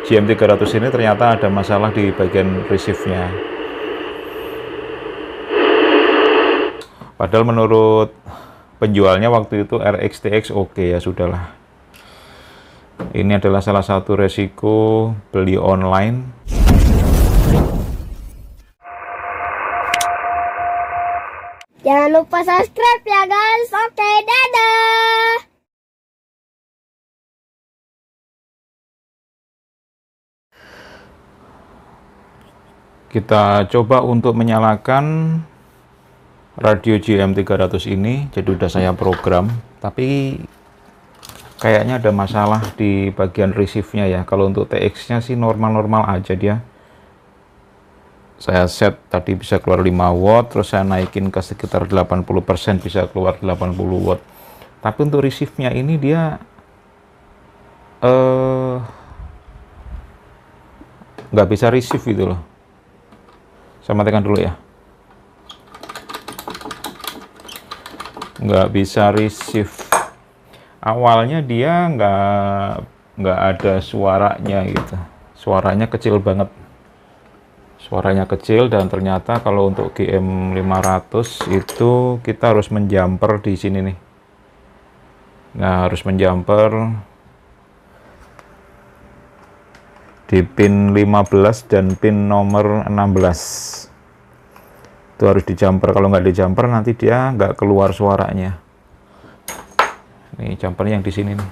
GM300 ini ternyata ada masalah di bagian receive-nya. Padahal menurut penjualnya waktu itu RX-TX oke, ya sudahlah. Ini adalah salah satu resiko beli online. Jangan lupa subscribe ya guys. Oke, dadah. Kita coba untuk menyalakan radio GM300 ini. Jadi udah saya program, tapi kayaknya ada masalah di bagian receive-nya ya. Kalau untuk TX-nya sih normal-normal aja dia. Saya set tadi bisa keluar 5 watt, terus saya naikin ke sekitar 80% bisa keluar 80 watt. Tapi untuk receive-nya ini dia nggak bisa receive gitu loh. Saya matikan dulu ya. Nggak bisa receive. Awalnya dia nggak ada suaranya gitu. Suaranya kecil banget. Suaranya kecil, dan ternyata kalau untuk GM500 itu kita harus menjumper di sini nih. Nah, harus menjumper di pin 15 dan pin nomor 16. Itu harus dijumper. Kalau nggak dijumper nanti dia nggak keluar suaranya. Nih jumpernya yang di sini nih.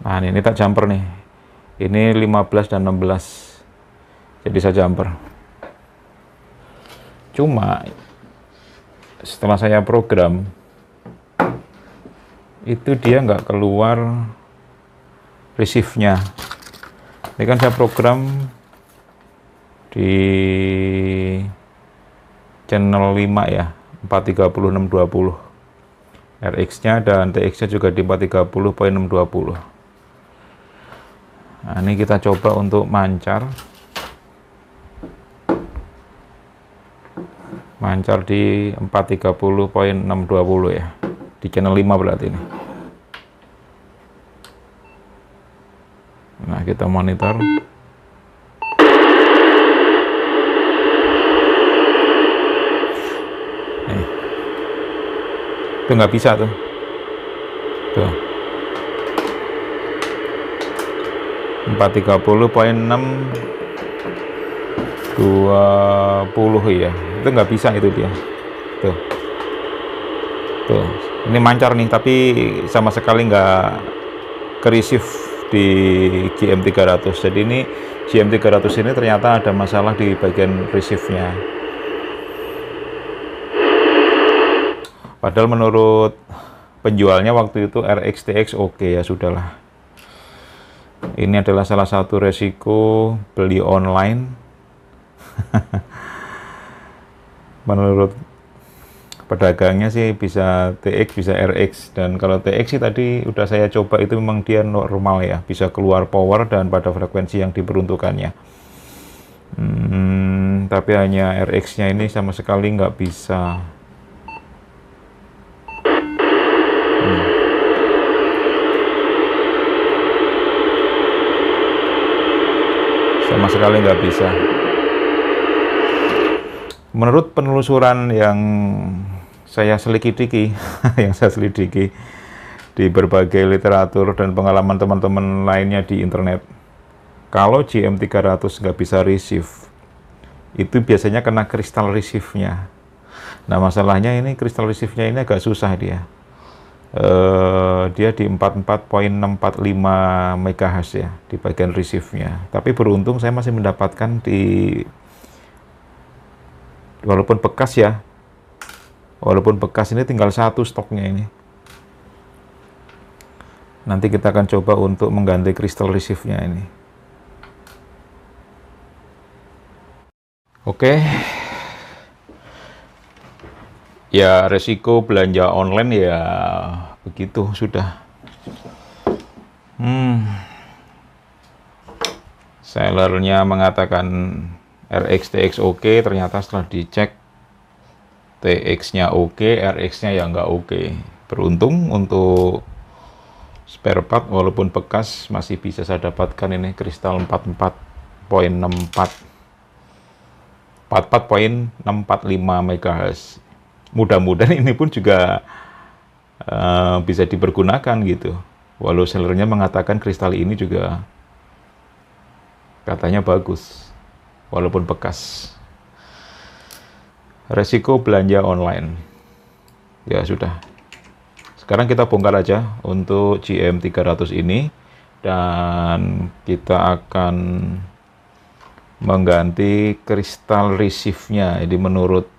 Nah, ini tak jumper nih. Ini 15 dan 16. Jadi saya jumper. Cuma setelah saya program itu dia nggak keluar receive-nya. Ini kan saya program di channel 5 ya, 430/620 RX-nya, dan TX-nya juga di 430.620. Nah, ini kita coba untuk mancar di 430.620 ya, di channel 5 berarti ini. Nah, kita monitor. Nih. Itu nggak bisa tuh. Tuh. 430.620 ya. Itu nggak bisa itu dia. Tuh. Tuh. Ini mancar nih, tapi sama sekali nggak ke receive di GM300. Jadi ini GM300 ini ternyata ada masalah di bagian receive-nya. Padahal menurut penjualnya waktu itu RX-TX oke, ya sudahlah. Ini adalah salah satu resiko beli online. Menurut pedagangnya sih bisa TX, bisa RX, dan kalau TX sih tadi udah saya coba itu memang dia normal ya, bisa keluar power dan pada frekuensi yang diperuntukannya. Tapi hanya RX-nya ini sama sekali nggak bisa. Sama sekali nggak bisa. Menurut penelusuran yang saya selidiki, di berbagai literatur dan pengalaman teman-teman lainnya di internet, kalau GM300 nggak bisa receive, itu biasanya kena kristal receive-nya. Nah, masalahnya ini kristal receive-nya ini agak susah dia. Dia di 44.645 MHz ya, di bagian receive-nya. Tapi beruntung saya masih mendapatkan walaupun bekas ya, walaupun bekas ini tinggal satu stoknya ini. Nanti kita akan coba untuk mengganti kristal receive-nya ini. Oke. Ya, resiko belanja online ya begitu sudah. Sellernya mengatakan RX-TX oke, ternyata setelah dicek TX-nya oke, RX-nya ya nggak oke. Beruntung untuk spare part walaupun bekas masih bisa saya dapatkan ini kristal 44.645 MHz. Mudah-mudahan ini pun juga bisa dipergunakan gitu. Walau sellernya mengatakan kristal ini juga katanya bagus walaupun bekas. Resiko belanja online. Ya sudah. Sekarang kita bongkar aja untuk GM300 ini dan kita akan mengganti kristal receive-nya. Jadi menurut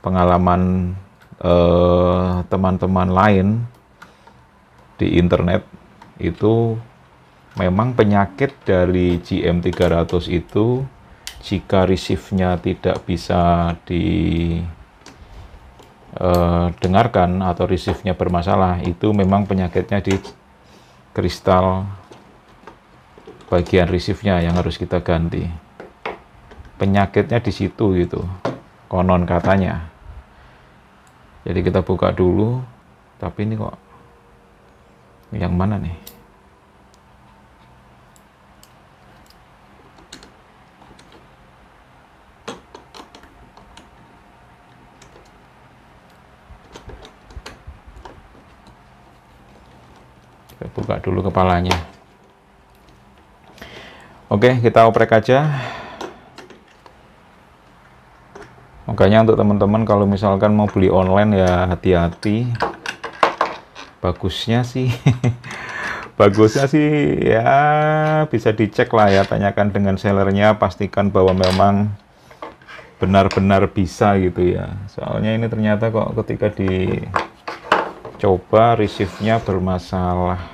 pengalaman teman-teman lain di internet itu memang penyakit dari GM300 itu jika receive-nya tidak bisa dengarkan atau receive-nya bermasalah, itu memang penyakitnya di kristal bagian receive-nya yang harus kita ganti. Penyakitnya di situ gitu, konon katanya. Jadi kita buka dulu, tapi ini kok yang mana nih? Buka dulu kepalanya. Oke, kita oprek aja. Makanya untuk teman-teman kalau misalkan mau beli online ya hati-hati. Bagusnya sih ya bisa dicek lah ya, tanyakan dengan sellernya, pastikan bahwa memang benar-benar bisa gitu ya. Soalnya ini ternyata kok ketika dicoba receive-nya bermasalah.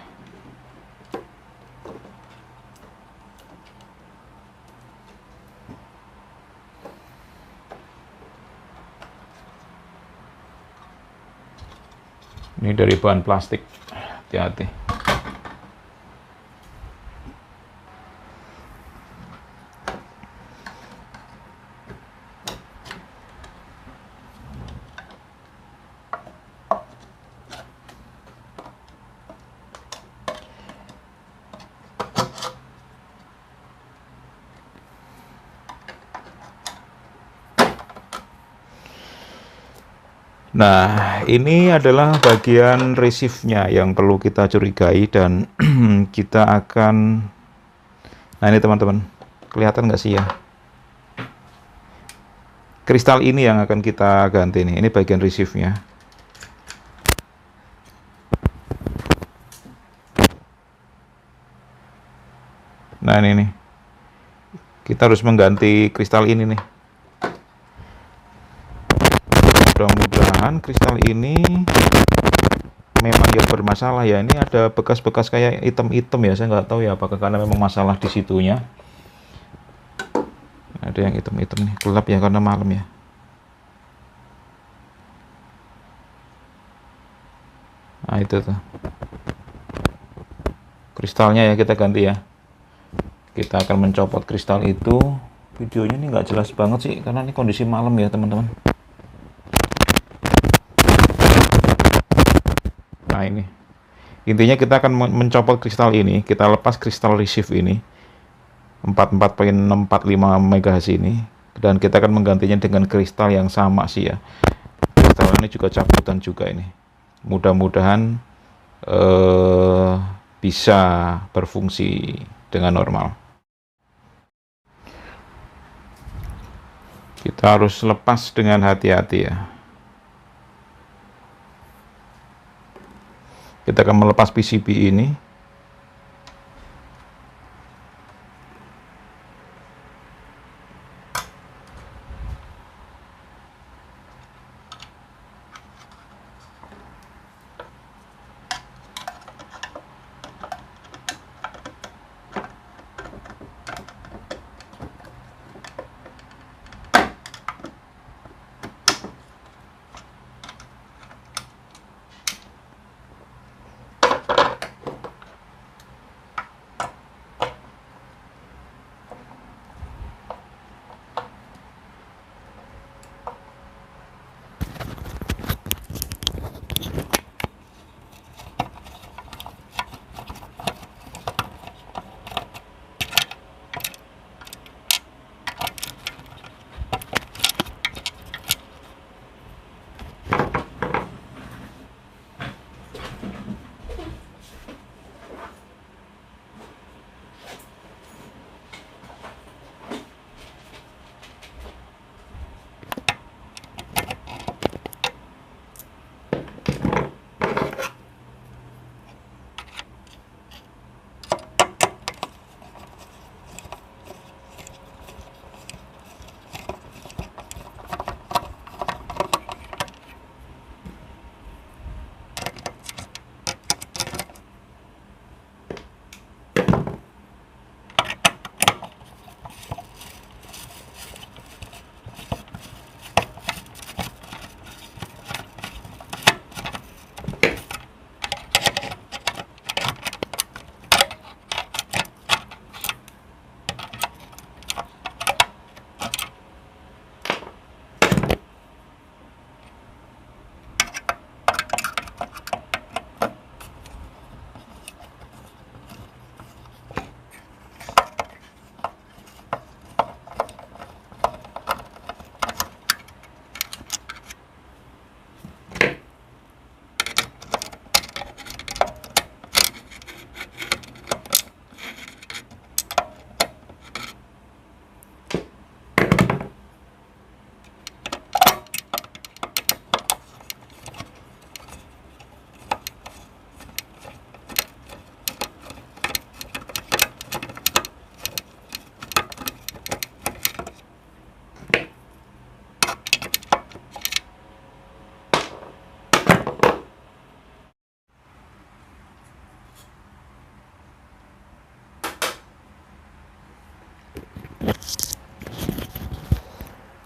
Ini dari bahan plastik, hati-hati. Nah, ini adalah bagian receive-nya yang perlu kita curigai dan kita akan... Nah, ini teman-teman, kelihatan nggak sih ya? Kristal ini yang akan kita ganti nih, ini bagian receive-nya. Nah, ini nih. Kita harus mengganti kristal ini nih. Mudah-mudahan kristal ini memang yang bermasalah ya. Ini ada bekas-bekas kayak hitam-hitam ya. Saya nggak tahu ya apakah karena memang masalah di situnya. Ada yang hitam-hitam nih, gelap ya karena malam ya. Nah itu tuh kristalnya ya, kita ganti ya. Kita akan mencopot kristal itu. Videonya ini nggak jelas banget sih karena ini kondisi malam ya teman-teman. Nah ini intinya kita akan mencopot kristal ini, kita lepas kristal receive ini 44.645 MHz ini, dan kita akan menggantinya dengan kristal yang sama sih ya. Kristal ini juga cabutan juga ini. Mudah-mudahan bisa berfungsi dengan normal. Kita harus lepas dengan hati-hati ya. Kita akan melepas PCB ini.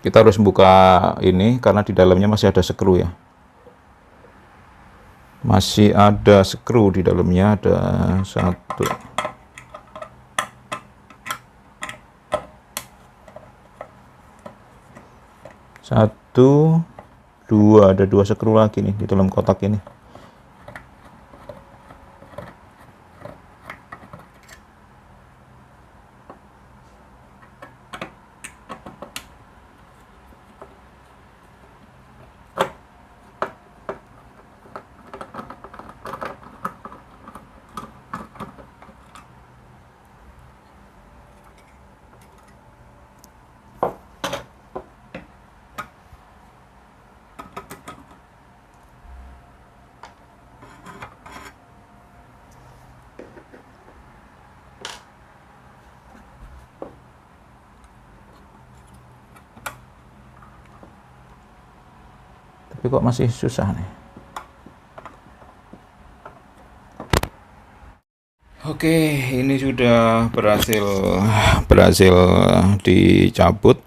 Kita harus buka ini karena di dalamnya masih ada skru ya. Masih ada skru di dalamnya, ada satu. Satu, dua, ada dua skru lagi nih di dalam kotak ini. Tapi kok masih susah nih. Oke, ini sudah berhasil dicabut.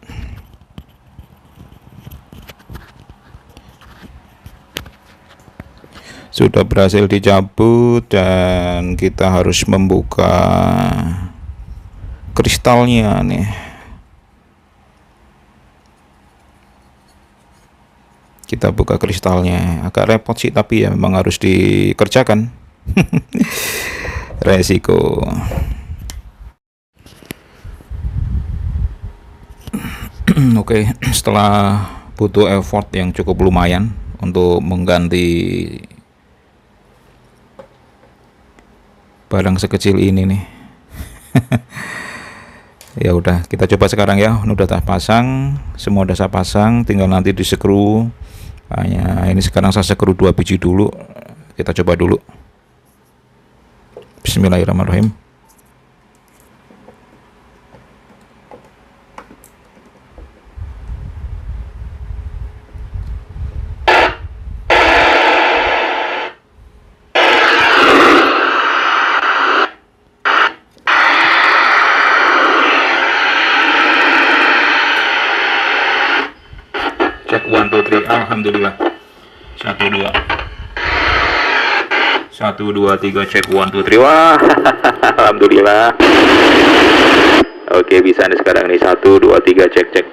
Sudah berhasil dicabut dan kita harus membuka kristalnya nih. Kita buka kristalnya, agak repot sih tapi ya memang harus dikerjakan. Resiko. Oke, setelah butuh effort yang cukup lumayan untuk mengganti barang sekecil ini nih. Ya udah, kita coba sekarang ya. Udah saya pasang, semua udah saya pasang, tinggal nanti di skru. Hanya ini sekarang saya skru 2 biji dulu. Kita coba dulu. Bismillahirrahmanirrahim. Cek 1 2 3, alhamdulillah. 1 2 3 cek 1 2 3. Wah, alhamdulillah. Oke, bisa nih sekarang nih. 1 2 3 cek 4 3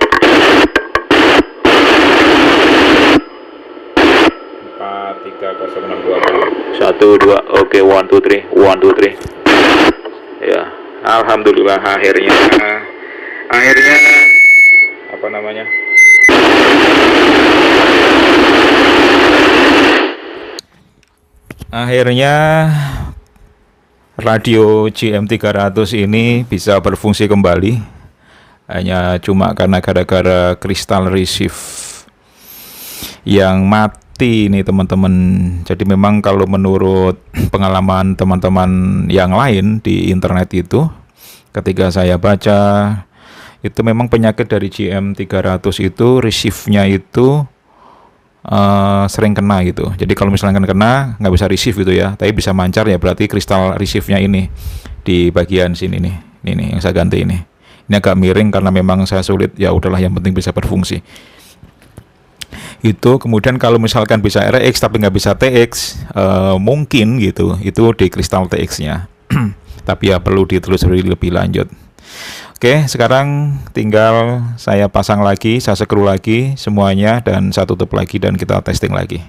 0 6 2 1 2. Oke, 1 2 3 1 2 3. Ya, alhamdulillah akhirnya apa namanya? Akhirnya radio GM300 ini bisa berfungsi kembali. Hanya cuma karena gara-gara kristal receive yang mati nih teman-teman. Jadi memang kalau menurut pengalaman teman-teman yang lain di internet itu, ketika saya baca, itu memang penyakit dari GM300 itu receive-nya itu sering kena gitu. Jadi kalau misalnya kena nggak bisa receive gitu ya, tapi bisa mancar ya, berarti kristal receive-nya ini di bagian sini nih. Ini yang saya ganti ini. Ini agak miring karena memang saya sulit, ya udahlah yang penting bisa berfungsi. Itu kemudian kalau misalkan bisa RX tapi nggak bisa TX, mungkin gitu, itu di kristal TX-nya. Tapi ya perlu ditelusuri lebih lanjut. Oke, sekarang tinggal saya pasang lagi, saya skru lagi semuanya dan saya tutup lagi dan kita testing lagi.